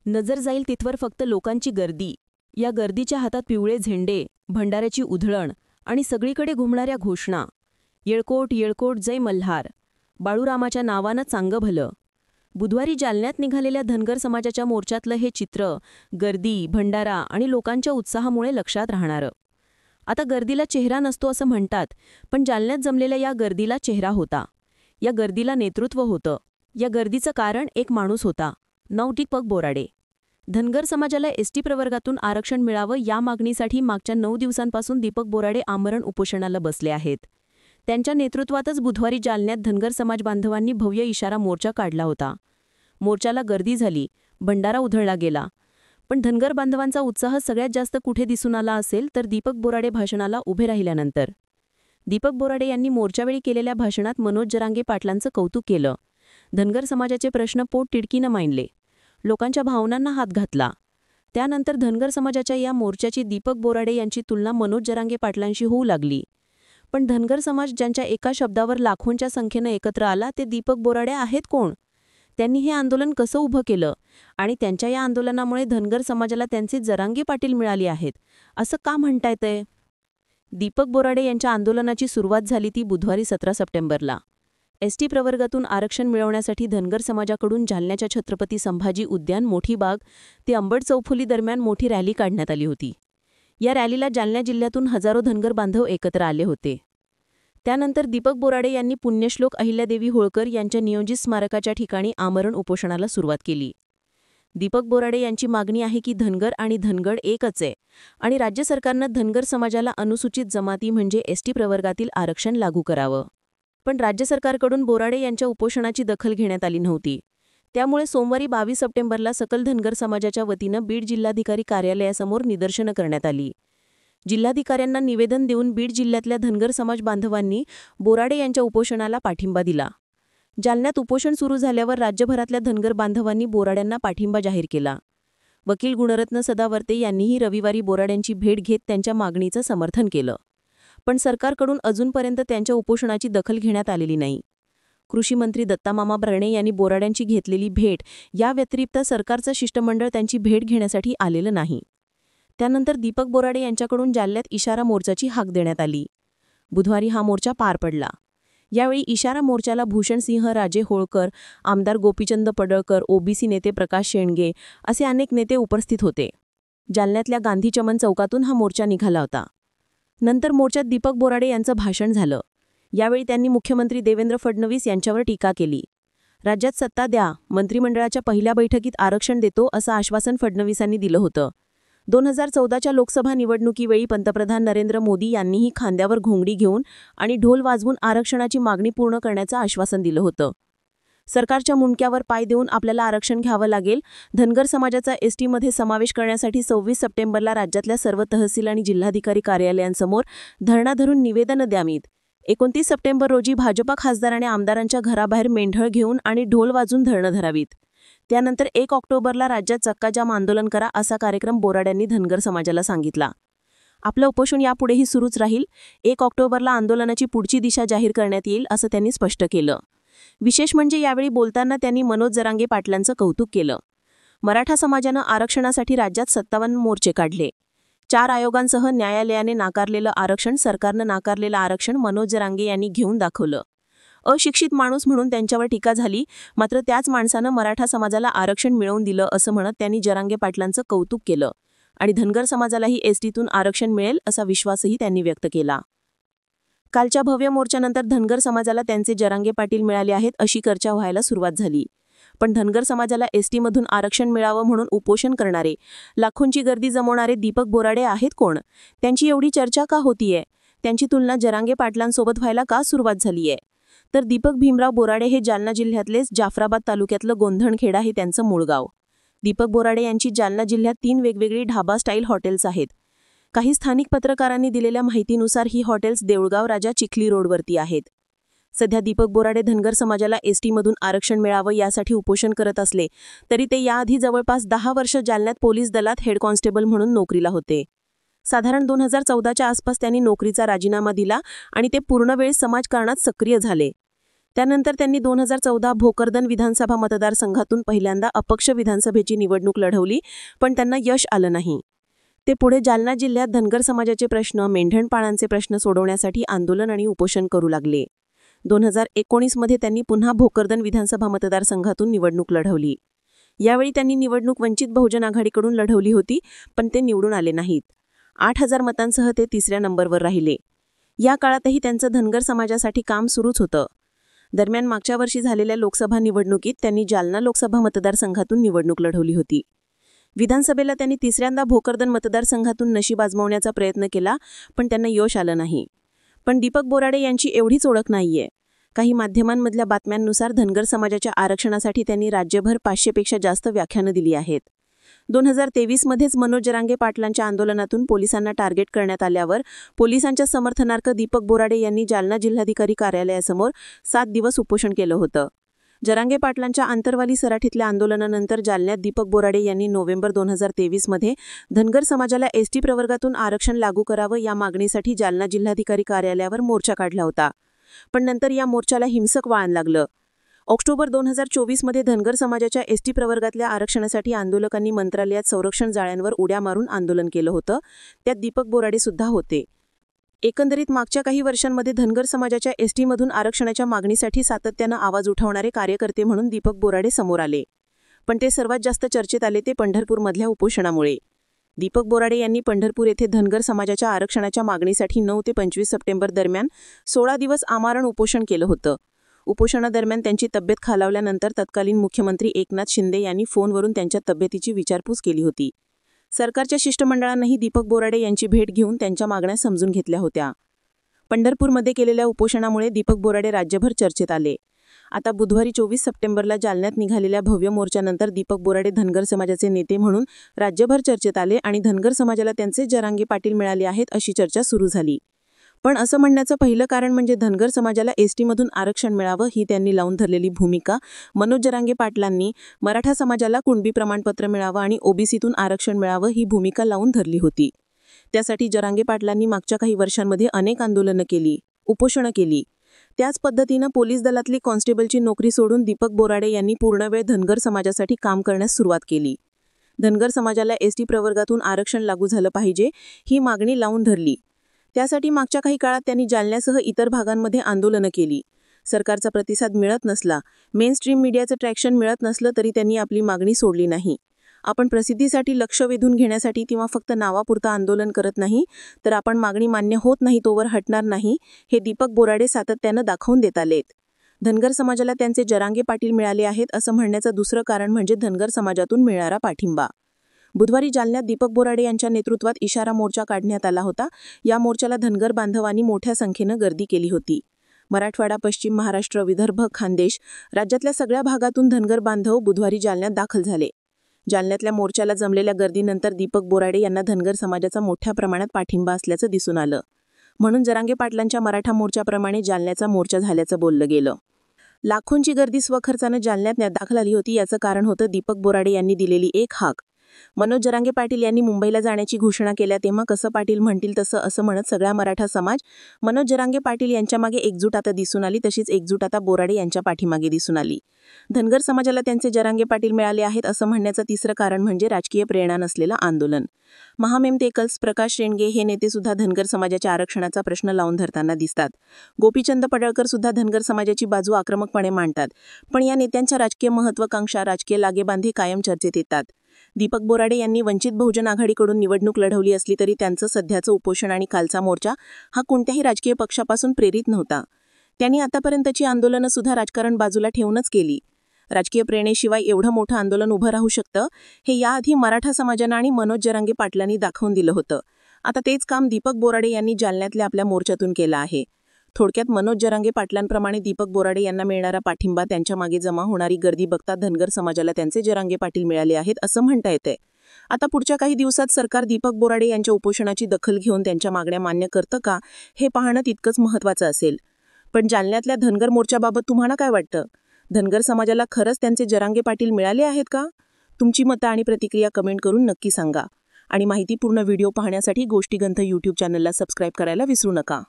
नजर जाईल तिथवर फक्त लोकांची गर्दी. या गर्दीच्या हातात पिवळे झेंडे, भंडाऱ्याची उधळण आणि सगळीकडे घुमणाऱ्या घोषणा. येळकोट येळकोट जय मल्हार, बाळूरामाच्या नावानं चांगं भलं. बुधवारी जालन्यात निघालेल्या धनगर समाजाच्या मोर्चातलं हे चित्र गर्दी, भंडारा आणि लोकांच्या उत्साहामुळे लक्षात राहणारं. आता गर्दीला चेहरा नसतो असं म्हणतात, पण जालन्यात जमलेल्या या गर्दीला चेहरा होता. या गर्दीला नेतृत्व होतं. या गर्दीचं कारण एक माणूस होता, नाव दीपक बोराडे. धनगर समाजाला एसटी प्रवर्गातून आरक्षण मिळावं या मागणीसाठी मागच्या 9 दिवसांपासून दीपक बोराडे आमरण उपोषणाला बसले आहेत. त्यांच्या नेतृत्वातच बुधवारी जालन्यात धनगर समाज बांधवांनी भव्य इशारा मोर्चा काढला होता. मोर्चाला गर्दी झाली, भंडारा उधळला गेला. पण धनगर बांधवांचा उत्साह सगळ्यात जास्त कुठे दिसून आला असेल तर दीपक बोराडे भाषणाला उभे राहिल्यानंतर. दीपक बोराडे यांनी मोर्चावेळी केलेल्या भाषणात मनोज जरांगे पाटलांचं कौतुक केलं. धनगर समाजाचे प्रश्न पोट तिडकीनं मांडले, लोकांच्या भावनांना हात घातला. त्यानंतर धनगर समाजाच्या या मोर्चाची दीपक बोराडे यांची तुलना मनोज जरांगे पाटलांशी होऊ लागली. पण धनगर समाज ज्यांच्या एका शब्दावर लाखोंच्या संख्येनं एकत्र आला ते दीपक बोराडे आहेत कोण? त्यांनी हे आंदोलन कसं उभं केलं आणि त्यांच्या या आंदोलनामुळे धनगर समाजाला त्यांचे जरांगे पाटील मिळाली आहेत असं का म्हणता येतंय? दीपक बोराडे यांच्या आंदोलनाची सुरुवात झाली ती बुधवारी 17 सप्टेंबरला. एसटी प्रवर्गातून आरक्षण मिळवण्यासाठी धनगर समाजाकडून जालन्याच्या छत्रपती संभाजी उद्यान, मोठी बाग ते अंबड चौफुली दरम्यान मोठी रॅली काढण्यात आली होती. या रॅलीला जालना जिल्ह्यातून हजारो धनगर बांधव एकत्र आले होते. त्यानंतर दीपक बोराडे यांनी पुण्यश्लोक अहिल्यादेवी होळकर यांच्या नियोजित स्मारकाच्या ठिकाणी आमरण उपोषणाला सुरुवात केली. दीपक बोराडे यांची मागणी आहे की धनगर आणि धनगड एकच आहे आणि राज्य सरकारनं धनगर समाजाला अनुसूचित जमाती म्हणजे एसटी प्रवर्गातील आरक्षण लागू करावं. पण राज्य सरकारकडून बोराडे यांच्या उपोषणाची दखल घेण्यात आली नव्हती. त्यामुळे सोमवारी 22 सप्टेंबरला सकल धनगर समाजाच्या वतीनं बीड जिल्हाधिकारी कार्यालयासमोर निदर्शनं करण्यात आली. जिल्हाधिकाऱ्यांना निवेदन देऊन बीड जिल्ह्यातल्या धनगर समाज बांधवांनी बोराडे यांच्या उपोषणाला पाठिंबा दिला. जालन्यात उपोषण सुरू झाल्यावर राज्यभरातल्या धनगर बांधवांनी बोराड्यांना पाठिंबा जाहीर केला. वकील गुणरत्न सदावर्ते यांनीही रविवारी बोराड्यांची भेट घेत त्यांच्या मागणीचं समर्थन केलं. पण सरकारकडून अजूनपर्यंत त्यांच्या उपोषणाची दखल घेण्यात आलेली नाही. कृषी मंत्री दत्तामामा भरणे यांनी बोराड्यांची घेतलेली भेट या व्यतिरिक्त सरकारचं शिष्टमंडळ त्यांची भेट घेण्यासाठी आलेलं नाही. त्यानंतर दीपक बोराडे यांच्याकडून जालन्यात इशारा मोर्चाची हाक देण्यात आली. बुधवारी हा मोर्चा पार पडला. यावेळी इशारा मोर्चाला भूषणसिंह राजे होळकर, आमदार गोपीचंद पडळकर, ओबीसी नेते प्रकाश शेंडगे असे अनेक नेते उपस्थित होते. जालन्यातल्या गांधी चमन चौकातून हा मोर्चा निघाला होता. नंतर मोर्चात दीपक बोराडे यांचं भाषण झालं. यावेळी त्यांनी मुख्यमंत्री देवेंद्र फडणवीस यांच्यावर टीका केली. राज्यात सत्ता द्या, मंत्रिमंडळाच्या पहिल्या बैठकीत आरक्षण देतो असं आश्वासन फडणवीसांनी दिलं होतं. 2014च्या लोकसभा निवडणुकीवेळी पंतप्रधान नरेंद्र मोदी यांनीही खांद्यावर घोंगडी घेऊन आणि ढोल वाजवून आरक्षणाची मागणी पूर्ण करण्याचं आश्वासन दिलं होतं. सरकारच्या मुंडक्यावर पाय देऊन आपल्याला आरक्षण घ्यावं लागेल. धनगर समाजाचा एसटीमध्ये समावेश करण्यासाठी 26 सप्टेंबरला राज्यातल्या सर्व तहसील आणि जिल्हाधिकारी कार्यालयांसमोर धरणा धरून निवेदनं द्यावीत. 29 सप्टेंबर रोजी भाजपा खासदार आणि आमदारांच्या घराबाहेर मेंढळ घेऊन आणि ढोल वाजून धरणं धरावीत. त्यानंतर 1 ऑक्टोबरला राज्यात चक्काजाम आंदोलन करा असा कार्यक्रम बोराड्यांनी धनगर समाजाला सांगितला. आपलं उपोषण यापुढेही सुरूच राहील. 1 ऑक्टोबरला आंदोलनाची पुढची दिशा जाहीर करण्यात येईल असं त्यांनी स्पष्ट केलं. विशेष म्हणजे यावेळी बोलताना त्यांनी मनोज जरांगे पाटलांचं कौतुक केलं. मराठा समाजानं आरक्षणासाठी राज्यात 57 मोर्चे काढले. 4 आयोगांसह न्यायालयाने नाकारलेलं आरक्षण, सरकारनं नाकारलेलं आरक्षण मनोज जरांगे यांनी घेऊन दाखवलं. अशिक्षित माणूस म्हणून त्यांच्यावर टीका झाली, मात्र त्याच माणसानं मराठा समाजाला आरक्षण मिळवून दिलं असं म्हणत त्यांनी जरांगे पाटलांचं कौतुक केलं आणि धनगर समाजालाही एसटीतून आरक्षण मिळेल असा विश्वासही त्यांनी व्यक्त केला. कालच्या भव्य मोर्चानंतर धनगर समाजाला त्यांचे जरांगे पाटील मिळाले आहेत अशी चर्चा व्हायला सुरुवात झाली. पण धनगर समाजाला एसटीमधून आरक्षण मिळावं म्हणून उपोषण करणारे, लाखोंची गर्दी जमवणारे दीपक बोराडे आहेत कोण? त्यांची एवढी चर्चा का होतीये? त्यांची तुलना जरांगे पाटलांसोबत व्हायला का सुरुवात झालीये? तर दीपक भीमराव बोराडे हे जालना जिल्ह्यातलेच जाफराबाद तालुक्यातलं गोंधणखेडा हे त्यांचं मूळ गाव. दीपक बोराडे यांची जालना जिल्ह्यात 3 वेगवेगळी ढाबा स्टाईल हॉटेल्स आहेत. काही स्थानिक पत्रकारांनी दिलेल्या माहितीनुसार ही हॉटेल्स देऊळगाव राजा चिखली रोडवरती आहेत. सध्या दीपक बोराडे धनगर समाजाला एसटीमधून आरक्षण मिळावं यासाठी उपोषण करत असले तरी ते याआधी जवळपास 10 वर्ष जालन्यात पोलीस दलात हेड कॉन्स्टेबल म्हणून नोकरीला होते. साधारण 2014च्या आसपास त्यांनी नोकरीचा राजीनामा दिला आणि ते पूर्णवेळ समाजकारणात सक्रिय झाले. त्यानंतर त्यांनी 2014 भोकरदन विधानसभा मतदारसंघातून पहिल्यांदा अपक्ष विधानसभेची निवडणूक लढवली, पण त्यांना यश आलं नाही. ते पुढे जालना जिल्ह्यात धनगर समाजाचे प्रश्न, मेंढपाळांचे प्रश्न सोडवण्यासाठी आंदोलन आणि उपोषण करू लागले. 2019 मध्ये त्यांनी पुन्हा भोकरदन विधानसभा मतदारसंघातून निवडणूक लढवली. यावेळी त्यांनी निवडणूक वंचित बहुजन आघाडीकडून लढवली होती, पण ते निवडून आले नाहीत. 8,000 मतांसह ते 3ऱ्या नंबरवर राहिले. या काळातही त्यांचं धनगर समाजासाठी काम सुरूच होतं. दरम्यान मागच्या वर्षी झालेल्या लोकसभा निवडणुकीत त्यांनी जालना लोकसभा मतदारसंघातून निवडणूक लढवली होती. विधानसभेला त्यांनी 3ऱ्यांदा भोकरदन मतदारसंघातून नशीब आजमावण्याचा प्रयत्न केला, पण त्यांना यश आलं नाही. पण दीपक बोराडे यांची एवढीच ओळख नाहीये. काही माध्यमांमधल्या बातम्यांनुसार धनगर समाजाच्या आरक्षणासाठी त्यांनी राज्यभर 500पेक्षा जास्त व्याख्यानं दिली आहेत. 2023 मध्येच मनोज जरांगे पाटलांच्या आंदोलनातून पोलिसांना टार्गेट करण्यात आल्यावर पोलिसांच्या समर्थनार्थ दीपक बोराडे यांनी जालना जिल्हाधिकारी कार्यालयासमोर 7 दिवस उपोषण केलं होतं. जरांगे पाटलांच्या आंतरवाली सराठीतल्या आंदोलनानंतर जालन्यात दीपक बोराडे यांनी नोव्हेंबर 2023 मध्ये धनगर समाजाला एसटी प्रवर्गातून आरक्षण लागू करावं या मागणीसाठी जालना जिल्हाधिकारी कार्यालयावर मोर्चा काढला होता. पण नंतर या मोर्चाला हिंसक वळण लागलं. ऑक्टोबर 2024 मध्ये धनगर समाजाच्या एसटी प्रवर्गातल्या आरक्षणासाठी आंदोलकांनी मंत्रालयात संरक्षण जाळ्यांवर उड्या मारून आंदोलन केलं होतं. त्यात दीपक बोराडे सुद्धा होते. एकंदरीत मागच्या काही वर्षांमध्ये धनगर समाजाच्या एसटीमधून आरक्षणाच्या मागणीसाठी सातत्यानं आवाज उठवणारे कार्यकर्ते म्हणून दीपक बोराडे समोर आले. पण ते सर्वात जास्त चर्चेत आले ते पंढरपूरमधल्या उपोषणामुळे. दीपक बोराडे यांनी पंढरपूर येथे धनगर समाजाच्या आरक्षणाच्या मागणीसाठी 9 ते 25 सप्टेंबर दरम्यान 16 दिवस आमरण उपोषण केलं होतं. उपोषणादरम्यान त्यांची तब्येत खालावल्यानंतर तत्कालीन मुख्यमंत्री एकनाथ शिंदे यांनी फोनवरून त्यांच्या तब्येतीची विचारपूस केली होती. सरकारच्या शिष्टमंडळानंही दीपक बोराडे यांची भेट घेऊन त्यांच्या मागण्या समजून घेतल्या होत्या. पंढरपूरमध्ये केलेल्या उपोषणामुळे दीपक बोराडे राज्यभर चर्चेत आले. आता बुधवारी 24 सप्टेंबरला जालन्यात निघालेल्या भव्य मोर्चानंतर दीपक बोराडे धनगर समाजाचे नेते म्हणून राज्यभर चर्चेत आले आणि धनगर समाजाला त्यांचे जरांगे पाटील मिळाले आहेत अशी चर्चा सुरू झाली. पण असं म्हणण्याचं पहिलं कारण म्हणजे धनगर समाजाला एसटीमधून आरक्षण मिळावं ही त्यांनी लावून धरलेली भूमिका. मनोज जरांगे पाटलांनी मराठा समाजाला कुणबी प्रमाणपत्र मिळावं आणि ओबीसीतून आरक्षण मिळावं ही भूमिका लावून धरली होती. त्यासाठी जरांगे पाटलांनी मागच्या काही वर्षांमध्ये अनेक आंदोलनं केली, उपोषणं केली. त्याच पद्धतीनं पोलीस दलातली कॉन्स्टेबलची नोकरी सोडून दीपक बोराडे यांनी पूर्णवेळ धनगर समाजासाठी काम करण्यास सुरुवात केली. धनगर समाजाला एसटी प्रवर्गातून आरक्षण लागू झालं पाहिजे ही मागणी लावून धरली. त्यासाठी मागच्या काही काळात त्यांनी जालन्यासह इतर भागांमध्ये आंदोलनं केली. सरकारचा प्रतिसाद मिळत नसला, मेनस्ट्रीम मीडियाचं ट्रॅक्शन मिळत नसलं तरी त्यांनी आपली मागणी सोडली नाही. आपण प्रसिद्धीसाठी लक्ष वेधून घेण्यासाठी किंवा फक्त नावापुरतं आंदोलन करत नाही, तर आपण मागणी मान्य होत नाही तोवर हटणार नाही, हे दीपक बोराडे सातत्यानं दाखवून देत आलेत. धनगर समाजाला त्यांचे जरांगे पाटील मिळाले आहेत असं म्हणण्याचं दुसरं कारण म्हणजे धनगर समाजातून मिळणारा पाठिंबा. बुधवारी जालन्यात दीपक बोराडे यांच्या नेतृत्वात इशारा मोर्चा काढण्यात आला होता. या मोर्चाला धनगर बांधवांनी मोठ्या संख्येनं गर्दी केली होती. मराठवाडा, पश्चिम महाराष्ट्र, विदर्भ, खानदेश राज्यातल्या सगळ्या भागातून धनगर बांधव बुधवारी जालन्यात दाखल झाले. जालन्यातल्या मोर्चाला जमलेल्या गर्दीनंतर दीपक बोराडे यांना धनगर समाजाचा मोठ्या प्रमाणात पाठिंबा असल्याचं दिसून आलं. म्हणून जरांगे पाटलांच्या मराठा मोर्चाप्रमाणे जालन्याचा मोर्चा झाल्याचं बोललं गेलं. लाखोंची गर्दी स्वखर्चानं जालन्यात दाखल आली होती. याचं कारण होतं दीपक बोराडे यांनी दिलेली एक हाक. मनोज जरांगे पाटील यांनी मुंबईला जाण्याची घोषणा केल्या तेव्हा कसं पाटील म्हणतील तसं असं म्हणत सगळा मराठा समाज मनोज जरांगे पाटील यांच्या मागे एकजूट आता दिसून आली. तशीच एकजूट आता बोराडे यांच्या पाठीमागे दिसून आली. धनगर समाजाला त्यांचे जरांगे पाटील मिळाले आहेत असं म्हणण्याचं तिसरं कारण म्हणजे राजकीय प्रेरणा नसलेलं आंदोलन. महामेमतेकल्स प्रकाश शेंडगे हे नेते सुद्धा धनगर समाजाच्या आरक्षणाचा प्रश्न लावून धरताना दिसतात. गोपीचंद पडळकर सुद्धा धनगर समाजाची बाजू आक्रमकपणे मांडतात. पण या नेत्यांच्या राजकीय महत्वाकांक्षा, राजकीय लागेबांधे कायम चर्चेत येतात. दीपक बोराडे यांनी वंचित बहुजन आघाडीकडून निवडणूक लढवली असली तरी त्यांचं सध्याचं उपोषण आणि कालचा मोर्चा हा कोणत्याही राजकीय पक्षापासून प्रेरित नव्हता. त्यांनी आतापर्यंतची आंदोलनं सुद्धा राजकारण बाजूला ठेवूनच केली. राजकीय प्रेरणेशिवाय एवढं मोठं आंदोलन उभं राहू शकतं हे याआधी मराठा समाजानं आणि मनोज जरांगे पाटलांनी दाखवून दिलं होतं. आता तेच काम दीपक बोराडे यांनी जालन्यातल्या आपल्या मोर्चातून केलं आहे. थोडक्यात मनोज जरांगे पाटलांप्रमाणे दीपक बोराडे यांना मिळणारा पाठिंबा, त्यांच्या मागे जमा होणारी गर्दी बघता धनगर समाजाला त्यांचे जरांगे पाटील मिळाले आहेत असं म्हणता येते. आता पुढच्या काही दिवसात सरकार दीपक बोराडे यांच्या उपोषणाची दखल घेऊन त्यांच्या मागण्या मान्य करतं का हे पाहणं तितकंच महत्त्वाचं असेल. पण जालन्यातल्या धनगर मोर्चाबाबत तुम्हाला काय वाटतं? धनगर समाजाला खरंच त्यांचे जरांगे पाटील मिळाले आहेत का? तुमची मतं आणि प्रतिक्रिया कमेंट करून नक्की सांगा. आणि माहितीपूर्ण व्हिडिओ पाहण्यासाठी गोष्टीगंध यूट्यूब चॅनलला सबस्क्राईब करायला विसरू नका.